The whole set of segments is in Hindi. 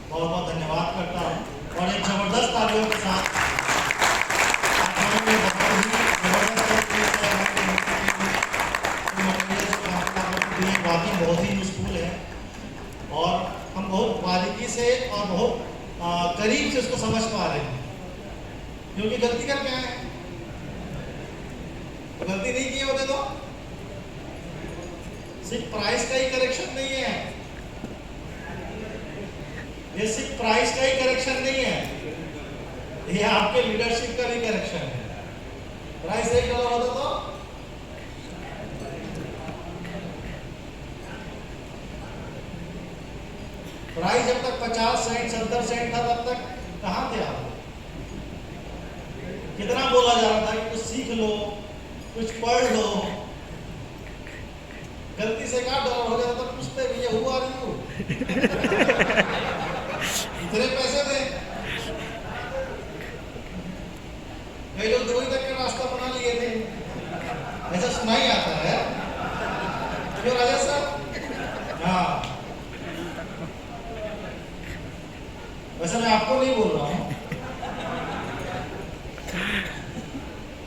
बहुत बहुत धन्यवाद करता हूँ और एक जबरदस्त तालियों के साथ आप लोगों ने बहुत ही जबरदस्त बाकी बहुत ही यूजफुल है और हम बहुत बारीकी से और बहुत करीब से उसको समझ पा रहे हैं। क्योंकि गलती कर क्या है, गलती नहीं किए होते तो सिर्फ प्राइस का ही करेक्शन नहीं है, ये सिर्फ प्राइस का ही करेक्शन नहीं है, ये आपके लीडरशिप का भी करेक्शन है। प्राइस $1 होता तो प्राइस जब तक 50 सेंट 70 सेंट था तब तक कहां थे आप? कितना बोला जा रहा था कि कुछ सीख लो, कुछ पढ़ लो। गलती से $1 हो जाता तो पूछते भी ये हुआ नहीं हो इतने पैसे थे। कई लोग 2 तक का रास्ता बना लिए थे, ऐसा सुना ही आता है क्यों राजा साहब? हाँ, वैसे मैं आपको नहीं बोल रहा हूँ,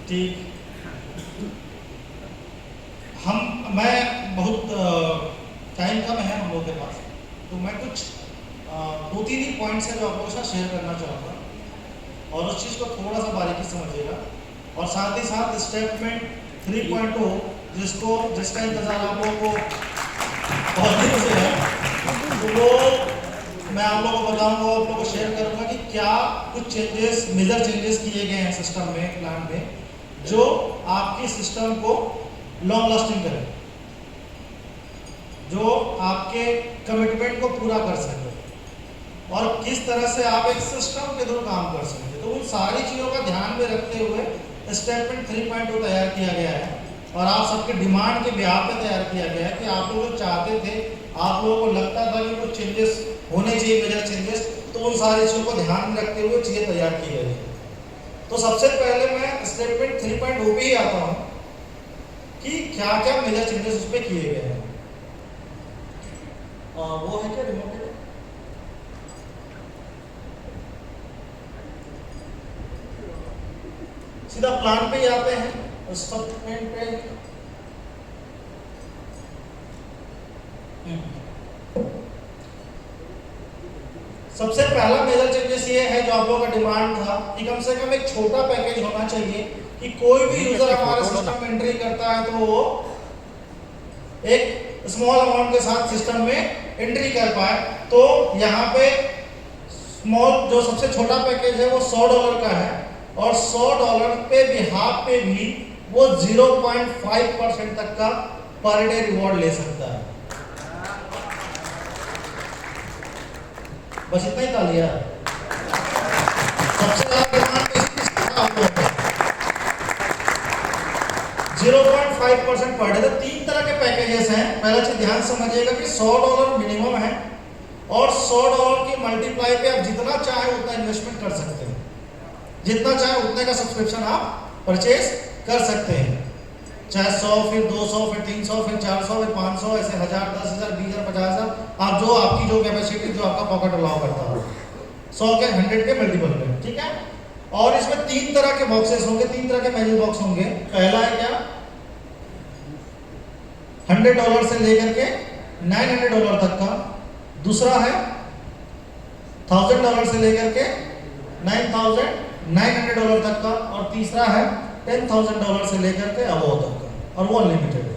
ठीक। मैं बहुत टाइम कम है हम लोगों के पास, तो मैं कुछ 2-3 ही पॉइंट्स है जो आप लोगों के साथ शेयर करना चाहूँगा और उस चीज़ को थोड़ा सा बारीकी समझिएगा। और साथ ही साथ स्टेटमेंट 3.0 जिसका इंतज़ार आप लोगों को बहुत दिन से है, तो वो मैं आप लोगों को बताऊंगा, आप लोगों को शेयर करूंगा कि क्या कुछ चेंजेस, मेजर चेंजेस किए गए हैं सिस्टम में, प्लान में, जो आपकी सिस्टम को लॉन्ग लास्टिंग करें, जो आपके कमिटमेंट को पूरा कर सके और किस तरह से आप एक सिस्टम के थ्रू काम कर सकें। तो उन सारी चीज़ों का ध्यान में रखते हुए स्टेटमेंट 3.0 तैयार किया गया है और आप सबके डिमांड के ब्याह पे तैयार किया गया है कि आप लोग चाहते थे, आप लोगों को लगता था कि कुछ चेंजेस होने चाहिए, मेजर चेंजेस, तो उन सारी चीज़ों को ध्यान में रखते हुए चीज़ें तैयार की गई है। तो सबसे पहले मैं स्टेटमेंट 3.0 पे ही आता हूँ कि क्या क्या मेजर चेंजेस उस पर किए गए हैं। वो है क्या रिमोट है? सीधा प्लान पे ही आते हैं, स्टेटमेंट पे। सबसे पहला मेजर चेंजेस ये है जो आप लोगों का डिमांड था कि कम से कम एक छोटा पैकेज होना चाहिए कि कोई भी यूजर हमारे सिस्टम में एंट्री करता है तो वो एक स्मॉल अमाउंट के साथ सिस्टम में एंट्री कर पाए। तो यहाँ पे स्मॉल जो सबसे छोटा पैकेज है वो $100 का है और $100 पे बिहाफ पे भी वो 0.5% तक का पर डे रिवॉर्ड ले सकता है। बस इतना ही तालिया। सबसे ज्यादा डिमांड 0.5% पर डे। तो 3 तरह के पैकेजेस हैं। पहला चीज ध्यान समझिएगा कि $100 मिनिमम है और $100 की मल्टीप्लाई पे आप जितना चाहे उतना इन्वेस्टमेंट कर सकते हैं, जितना चाहे उतने का सब्सक्रिप्शन आप परचेज कर सकते हैं, चाहे 100 फिर 200 फिर 300 फिर 400 फिर 500 ऐसे 1000 10,000 20,000 50,000 आप जो आपकी जो कैपेसिटी जो आपका पॉकेट अलाउ करता हो 100 के 100 के मल्टीपल पे, ठीक है। और इसमें 3 तरह के बॉक्सेस होंगे, 3 तरह के मैजिक बॉक्स होंगे। पहला है क्या $100 से लेकर के $900 तक का, दूसरा है $1,000 से लेकर के $9,900 तक का और तीसरा है $10,000 से लेकर के अबव तक का और वो अनलिमिटेड है।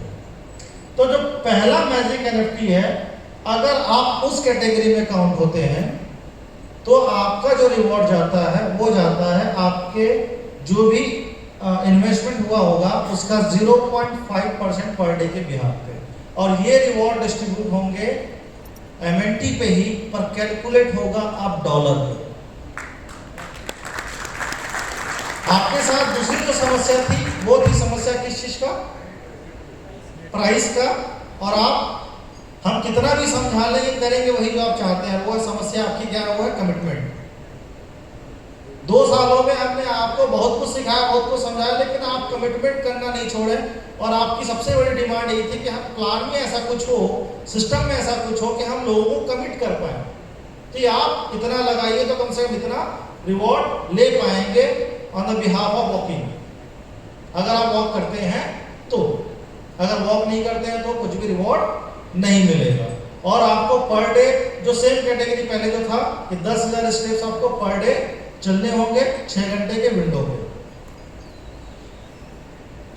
तो जो पहला मैजिक एनएफटी है, अगर आप उस कैटेगरी में काउंट होते हैं तो आपका जो रिवॉर्ड जाता है वो जाता है आपके जो भी इन्वेस्टमेंट हुआ होगा उसका 0.5% पर डे के बिहाफ पे, और ये रिवॉर्ड डिस्ट्रीब्यूट होंगे एमएनटी पे ही, पर कैलकुलेट होगा आप डॉलर पे। आपके साथ दूसरी जो समस्या थी वो थी समस्या किस चीज का, प्राइस का, और हम कितना भी समझा लेंगे करेंगे वही जो आप चाहते हैं, वो समस्या आपकी क्या है, वो है कमिटमेंट। 2 सालों में हमने आपको बहुत कुछ सिखाया, बहुत कुछ समझाया, लेकिन आप कमिटमेंट करना नहीं छोड़े और आपकी सबसे बड़ी डिमांड यही थी कि हम प्लान में ऐसा कुछ हो, सिस्टम में ऐसा कुछ हो कि हम लोगों को कमिट कर पाए। तो ये आप इतना लगाइए तो कम से कम इतना रिवॉर्ड ले पाएंगे on the behalf of walking, अगर आप वॉक करते हैं तो। अगर वॉक नहीं करते हैं तो कुछ भी रिवॉर्ड नहीं मिलेगा। और आपको पर डे जो सेम कैटेगरी पहले जो था कि 10,000 स्टेप्स आपको पर डे चलने होंगे 6 घंटे के विंडो पे।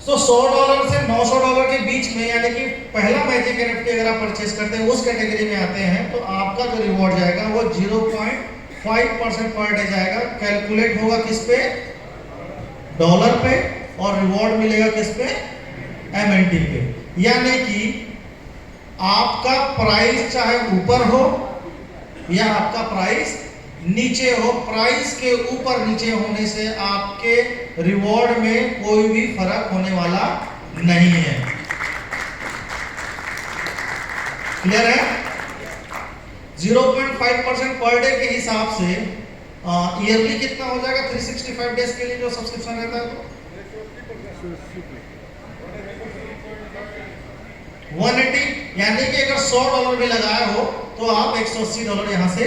तो $100 से $900 के बीच में, यानी कि पहला मैजिक एनएफटी अगर आप परचेज करते हैं उस कैटेगरी में आते हैं तो आपका जो रिवॉर्ड जाएगा वो 0.5% पर डे जाएगा। कैलकुलेट होगा किस पे? डॉलर पे, और रिवॉर्ड मिलेगा किस पे? MNT पे। यानी कि आपका प्राइस चाहे ऊपर हो या आपका प्राइस नीचे हो, प्राइस के ऊपर नीचे होने से आपके रिवॉर्ड में कोई भी फर्क होने वाला नहीं है। क्लियर है? 0.5% पर डे के हिसाब से ईयरली कितना हो जाएगा 365 डेज के लिए जो सब्सक्रिप्शन रहता है? 180, यानी कि अगर $100 भी लगाए हो तो आप $180 यहां से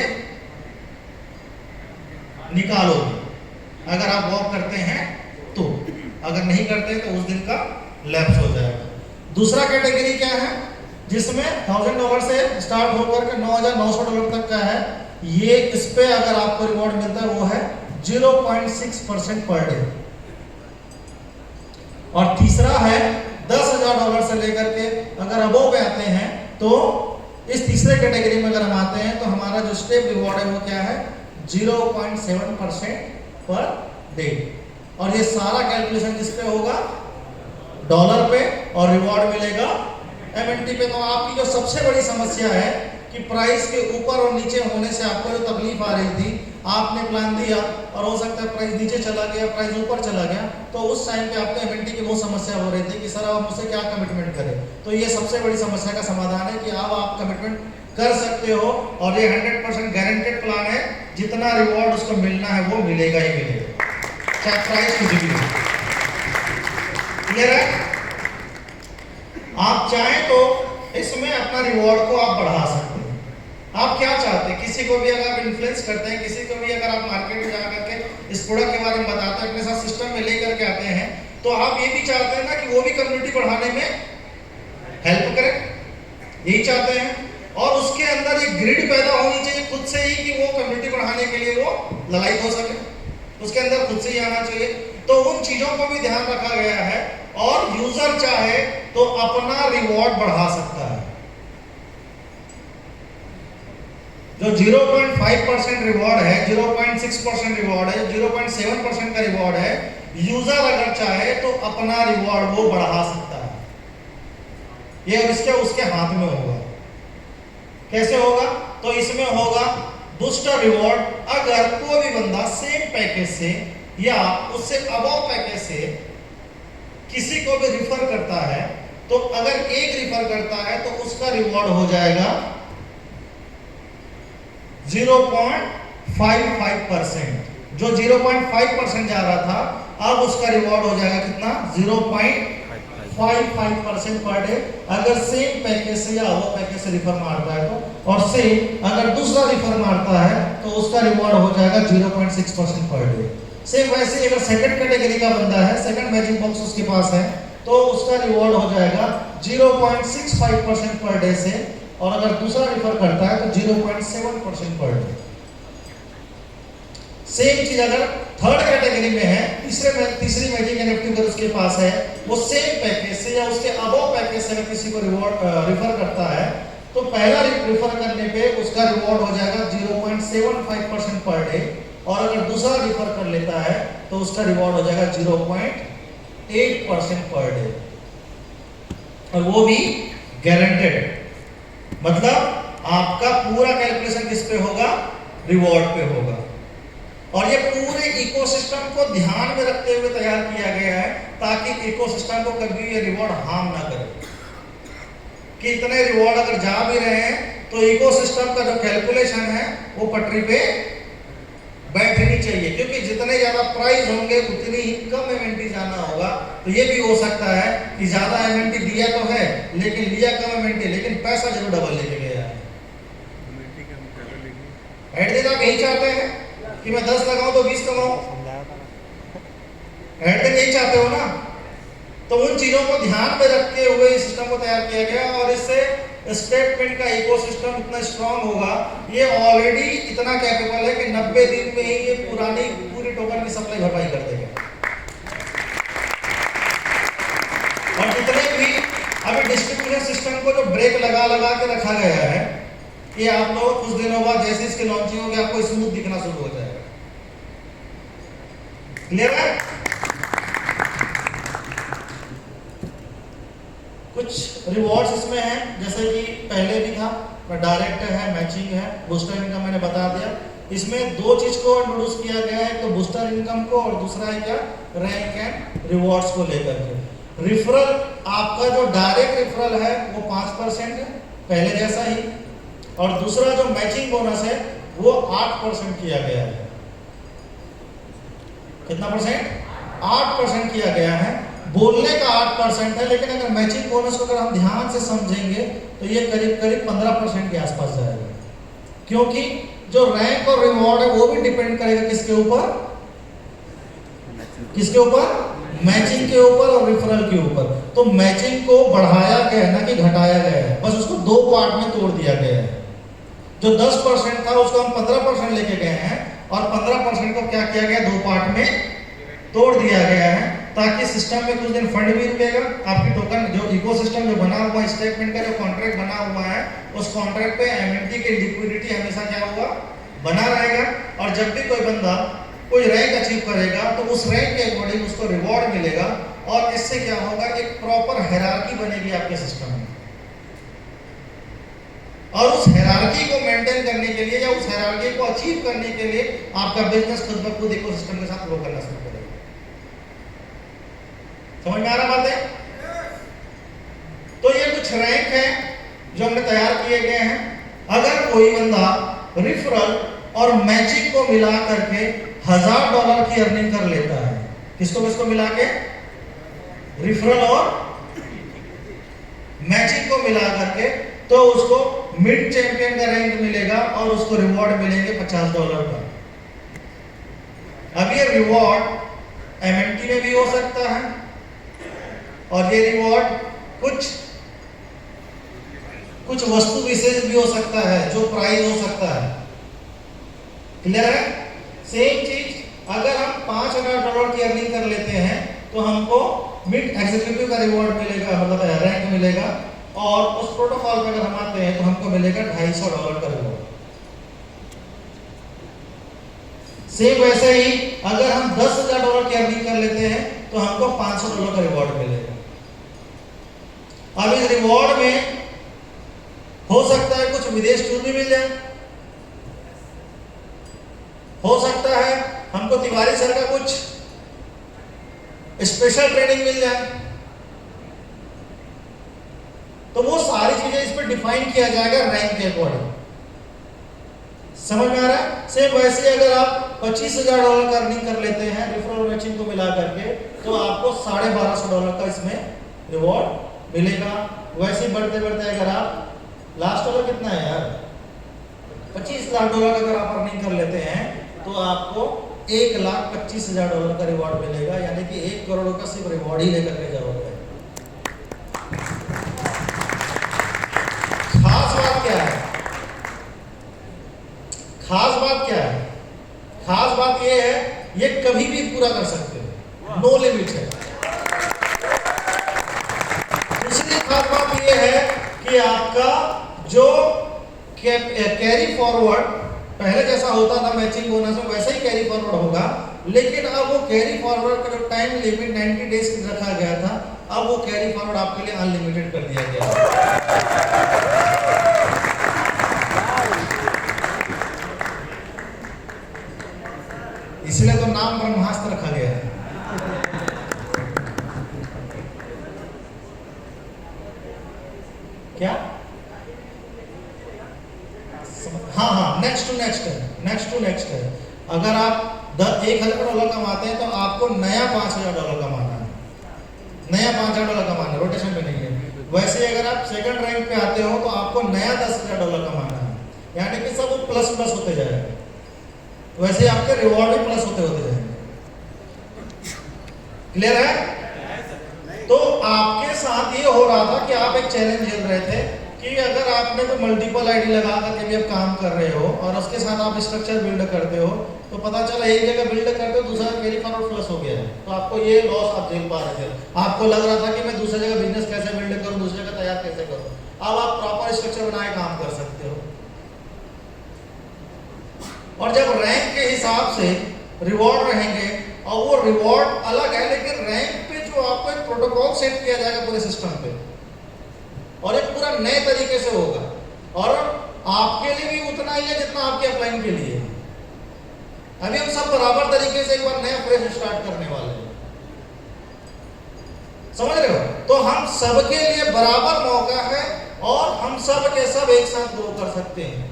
निकालोगे अगर आप वॉक करते हैं तो। अगर नहीं करते तो उस दिन का लैप्स हो जाएगा। दूसरा कैटेगरी क्या है जिसमें $1000 से स्टार्ट होकर के $9,900 तक का है, ये इस पे अगर आपको रिवॉर्ड मिलता है वो है 0.6% पर डे। और तीसरा है $10,000 से लेकर के अगर अबोव पे आते हैं तो इस तीसरे कैटेगरी में अगर हम आते हैं तो हमारा जो स्टेप रिवॉर्ड है वो क्या है? 0.7% पर डे। और ये सारा कैलकुलेशन किस पे होगा? डॉलर पे, और रिवॉर्ड मिलेगा MNT पे। तो आपकी जो सबसे बड़ी समस्या है कि प्राइस के ऊपर और नीचे होने से आपको जो तकलीफ आ रही थी, आपने प्लान दिया और हो सकता है प्राइस नीचे चला गया, प्राइस ऊपर चला गया, तो उस टाइम पे आपको MNT की वो समस्या हो रही थी कि सर आप मुझसे क्या कमिटमेंट करें। तो ये सबसे बड़ी समस्या का समाधान है कि अब आप कमिटमेंट कर सकते हो, और ये 100% गारंटेड प्लान है। जितना रिवॉर्ड उसको मिलना है वो मिलेगा ही मिलेगा, चाहे प्राइस कुछ भी हो। क्लियर है? आप चाहें तो इसमें अपना रिवॉर्ड को आप बढ़ा सकते हैं। आप क्या चाहते हैं? किसी को भी अगर आप इन्फ्लुएंस करते हैं, किसी को भी अगर आप मार्केट में जाकर के इस प्रोडक्ट के बारे में बताते हैं, अपने साथ सिस्टम में लेकर के आते हैं, तो आप ये भी चाहते हैं ना कि वो भी कम्युनिटी बढ़ाने में हेल्प करें, यही चाहते हैं। और उसके अंदर एक ग्रिड पैदा होनी चाहिए खुद से ही कि वो कम्युनिटी बढ़ाने के लिए वो ललायत हो सके, उसके अंदर खुद से ही आना चाहिए। तो उन चीजों को भी ध्यान रखा गया है, और यूजर चाहे तो अपना रिवॉर्ड बढ़ा सकता है। जो 0.5% रिवॉर्ड है, 0.6% रिवॉर्ड है, 0.7% का रिवॉर्ड है, यूजर अगर चाहे तो अपना रिवॉर्ड वो बढ़ा सकता है। ये इसके उसके हाथ में होगा। कैसे होगा? तो इसमें होगा बूस्टर रिवॉर्ड। अगर कोई भी बंदा सेम पैकेज से या उससे अबव पैकेज से किसी को भी रिफर करता है, तो अगर एक रिफर करता है तो उसका रिवॉर्ड हो जाएगा 0.55%। जो 0.5% जा रहा था, अब उसका रिवॉर्ड हो जाएगा कितना? 0.55% पर डे, अगर सेम पैकेज से या वो पैकेज से रिफर मारता है तो। और सेम अगर दूसरा रिफर मारता है तो उसका रिवॉर्ड हो जाएगा 0.6% पर डे। सेम वैसे अगर सेकंड कैटेगरी का बंदा है, सेकंड मैजिक बॉक्स उसके पास है, तो उसका रिवॉर्ड हो जाएगा 0.65% पर डे से, और अगर दूसरा रिफर करता है तो 0.7% पर डे। सेम चीज अगर थर्ड कैटेगरी में है, तीसरी मैजिक एनएफटी अगर उसके पास है, वो सेम पैकेज से या उसके अबव पैकेज से अगर किसी को रिवॉर्ड रिफर करता है, तो पहला रिफर करने पे उसका रिवॉर्ड हो जाएगा 0.75% पर डे, और अगर दूसरा रिफर कर लेता है तो उसका रिवॉर्ड हो जाएगा 0.8% पर डे, और वो भी गारंटेड। मतलब आपका पूरा कैलकुलेशन किस पे होगा? रिवॉर्ड पे होगा। और ये पूरे इकोसिस्टम को ध्यान में रखते हुए तैयार किया गया है, ताकि इकोसिस्टम को कभी ये रिवॉर्ड हार्म ना करे। कि इतने रिवॉर्ड अगर जा भी रहे हैं तो इकोसिस्टम का जो कैलकुलेशन है वो पटरी पे बैठनी चाहिए, क्योंकि जितने ज्यादा प्राइस होंगे उतनी ही कम MNT जाना होगा। तो ये भी हो सकता है कि ज्यादा MNT दिया तो है लेकिन लिया कम MNT, लेकिन पैसा जरूर डबल लेके गया है। एट दिन आप यही चाहते हैं कि मैं 10 लगाऊं तो 20 कमाऊं, एट दिन यही चाहते हो ना। तो उन चीजों को ध्यान में रखते हुए इस सिस्टम को तैयार किया गया और इससे स्टेटमेंट का इकोसिस्टम इतना स्ट्रांग होगा, ये ऑलरेडी इतना कैपेबल है कि 90 दिन में ही ये पूरी टोकन की सप्लाई भरपाई कर देगा। और जितने भी अभी डिस्ट्रीब्यूशन सिस्टम को जो ब्रेक लगा लगा के रखा गया है, ये आप लोग कुछ दिनों बाद जैसे इसकी लॉन्चिंग होगी आपको स्मूथ दिखना शुरू हो जाएगा। क्लियर है? कुछ रिवॉर्ड्स इसमें हैं, जैसे कि पहले भी था, डायरेक्ट है, मैचिंग है, बूस्टर इनकम मैंने बता दिया। इसमें दो चीज को इंट्रोड्यूस किया गया है, तो बूस्टर इनकम को और दूसरा है क्या, रैंक एंड रिवॉर्ड्स को लेकर के। रिफरल, आपका जो डायरेक्ट रिफरल है वो 5% है पहले जैसा ही, और दूसरा जो मैचिंग बोनस है वो 8% किया गया है। कितना परसेंट? 8% किया गया है। बोलने का 8% है, लेकिन अगर मैचिंग बोनस को अगर हम ध्यान से समझेंगे तो ये करीब करीब 15% के आसपास जाएगा, क्योंकि जो रैंक और रिवॉर्ड है वो भी डिपेंड करेगा किसके ऊपर, किसके ऊपर, मैचिंग के ऊपर और रिफरल के ऊपर। तो मैचिंग को बढ़ाया गया है ना कि घटाया गया है, बस उसको दो पार्ट में तोड़ दिया गया है। जो 10% था उसको हम 15% लेके गए हैं, और 15% को क्या किया गया, दो पार्ट में तोड़ दिया गया है, ताकि सिस्टम में कुछ दिन फंड भी रुकेगा। आपकी टोकन जो इकोसिस्टम जो बना हुआ है, स्टेटमेंट का जो कॉन्ट्रैक्ट बना हुआ है, उस कॉन्ट्रैक्ट पे एमएनटी की लिक्विडिटी हमेशा क्या होगा, बना रहेगा। और जब भी कोई बंदा कोई रैंक अचीव करेगा तो उस रैंक के अकॉर्डिंग उसको रिवॉर्ड मिलेगा, और इससे क्या होगा, एक प्रॉपर हायरार्की बनेगी आपके सिस्टम में। और उस हायरार्की को मेंटेन करने के लिए या उस हायरार्की को अचीव करने के लिए आपका बिजनेस खुद ब खुद इकोसिस्टम के साथ ग्रो करना शुरू करेगा। समझ में आ रहा बात है? तो ये कुछ रैंक है जो हमने तैयार किए गए हैं। अगर कोई बंदा रिफरल और मैचिंग को मिला करके $1000 की अर्निंग कर लेता है, किसको किसको मिला के, रिफरल और मैचिंग को मिला करके, तो उसको मिड चैंपियन का रैंक मिलेगा और उसको रिवॉर्ड मिलेंगे $50 का। अब ये रिवॉर्ड एमएनटी में भी हो सकता है, और ये रिवॉर्ड कुछ वस्तु विशेष भी हो सकता है, जो प्राइज हो सकता है। क्लियर है? सेम चीज, अगर हम $5000 की अर्निंग कर लेते हैं तो हमको मिड एग्जीक्यूटिव का रिवॉर्ड मिलेगा, मतलब रैंक मिलेगा, और उस प्रोटोकॉल पे अगर हम आते हैं तो हमको मिलेगा $250 का रिवॉर्ड। सेम वैसे ही अगर हम $10,000 की अर्निंग कर लेते हैं तो हमको $500 का रिवॉर्ड मिलेगा। अब इस रिवॉर्ड में हो सकता है कुछ विदेश टूर भी मिल जाए, हो सकता है हमको तिवारी सर का कुछ स्पेशल ट्रेनिंग मिल जाए। तो वो सारी चीजें इस पर डिफाइन किया जाएगा रैंक के अकॉर्डिंग। समझ में आ रहा है? सेम वैसे अगर आप $25,000 का अर्निंग कर लेते हैं रिफरल मैचिंग को मिला करके, तो आपको $1250 का इसमें रिवॉर्ड मिलेगा। वैसे बढ़ते बढ़ते अगर आप लास्ट वाला कितना है यार, $25 लाख का अगर आप अर्निंग कर लेते हैं तो आपको $1,25,000 का रिवॉर्ड मिलेगा, यानी कि 1 करोड़ का सिर्फ रिवॉर्ड ही लेकर के जाओगे। खास बात क्या है, खास बात क्या है, खास बात ये है, ये कभी भी पूरा कर सकते हो, नो लिमिट है। दूसरी खास बात ये है कि आपका जो कैरी फॉरवर्ड पहले जैसा होता था मैचिंग बोनस में, वैसा ही कैरी फॉरवर्ड होगा, लेकिन अब वो कैरी फॉरवर्ड का जो टाइम लिमिट 90 डेज की रखा गया था, अब वो कैरी फॉरवर्ड आपके लिए अनलिमिटेड कर दिया गया है। इसलिए तो नाम ब्रह्मास्त्र रखा गया है। क्या? हाँ, नेक्स्ट टू नेक्स्ट है। अगर आप $1,000 कमाते हैं तो आपको नया $5,000 कमाना है, नया $5,000 कमाना है, रोटेशन पे नहीं है। वैसे अगर आप सेकंड रैंक पे आते हो तो आपको नया $10,000 कमाना है। यानी कि सब वो प्लस प्लस होते जाएगा, वैसे आपके रिवॉर्ड भी प्लस होते होते जाएंगे। क्लियर है? तो आपके साथ ये हो रहा था कि आप एक चैलेंज झेल रहे थे कि अगर आपने कोई मल्टीपल आईडी लगा करके भी आप काम कर रहे हो और उसके साथ आप स्ट्रक्चर बिल्ड करते हो, तो पता चला एक जगह बिल्ड करते हो, दूसरा कैरी फॉरवर्ड प्लस हो गया है, तो आपको ये लॉस आप झेल पा रहे थे। आपको लग रहा था कि मैं दूसरी जगह बिजनेस कैसे बिल्ड करूं, दूसरी जगह तैयार कैसे करूं। अब आप प्रॉपर स्ट्रक्चर बनाए काम कर सकते हो। और जब रैंक के हिसाब से रिवॉर्ड रहेंगे, और वो रिवॉर्ड अलग है, लेकिन रैंक पे जो आपको एक प्रोटोकॉल सेट किया जाएगा पूरे सिस्टम पे, और एक पूरा नए तरीके से होगा, और आपके लिए भी उतना ही है जितना आपके अपलाइन के लिए। अभी हम सब बराबर तरीके से एक बार नया फ्रेश स्टार्ट करने वाले हैं, समझ रहे हो? तो हम सबके लिए बराबर मौका है और हम सब के सब एक साथ ग्रो कर सकते हैं।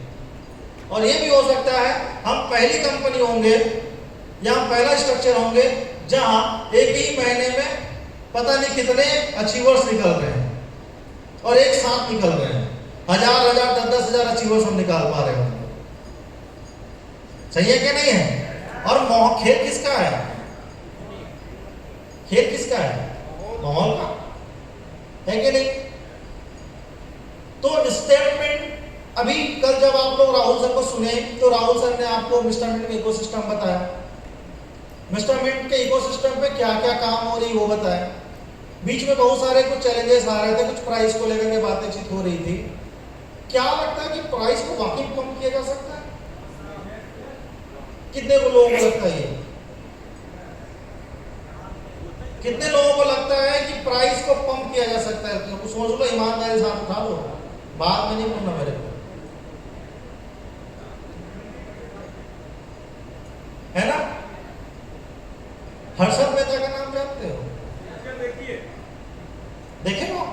और ये भी हो सकता है हम पहली कंपनी होंगे या हम पहला स्ट्रक्चर होंगे जहां एक ही महीने में पता नहीं कितने अचीवर्स निकल रहे हैं, और एक साथ निकल रहे हैं, 1000 10 हजार अचीवर्स हम निकाल पा रहे होंगे। सही है कि नहीं है? और खेल किसका है? खेल किसका है? माहौल का है कि नहीं? तो स्टेटमेंट, अभी कल जब आप लोग राहुल सर को सुने तो राहुल सर ने आपको मिस्टर मिंट का इकोसिस्टम बताया, मिस्टर मिंट के इकोसिस्टम पे क्या क्या काम हो रही वो बताया। बीच में बहुत सारे कुछ चैलेंजेस आ रहे थे, कुछ प्राइस को लेकर के बातचीत हो रही थी। क्या लगता है कि प्राइस को वाकई कम किया जा सकता है? कितने लोगों को लगता है ये? कितने लोगों को लगता है कि प्राइस को कम किया जा सकता है? तो सोच लो, ईमानदारी से उठा लो, बाद में नहीं बोलना मेरे को, है ना? हर्षद मेहता का नाम जानते हो? देखे ना,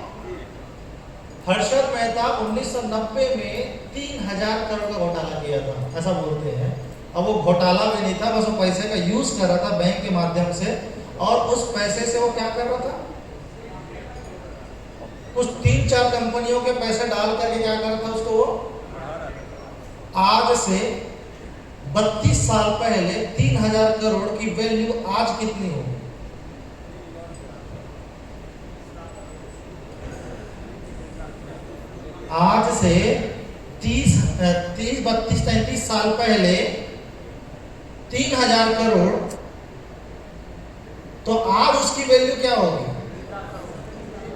हर्षद मेहता 1990 में 3000 करोड़ का घोटाला किया था, ऐसा बोलते हैं। अब वो घोटाला भी नहीं था, बस वो पैसे का यूज कर रहा था बैंक के माध्यम से, और उस पैसे से वो क्या कर रहा था? कुछ 3-4 कंपनियों के पैसे डाल करके क्या कर रहा था उसको? वो आज से 32 साल पहले 3000 करोड़ की वैल्यू आज कितनी होगी? आज से 30, 32, 33 साल पहले 3000 करोड़, तो आज उसकी वैल्यू क्या होगी?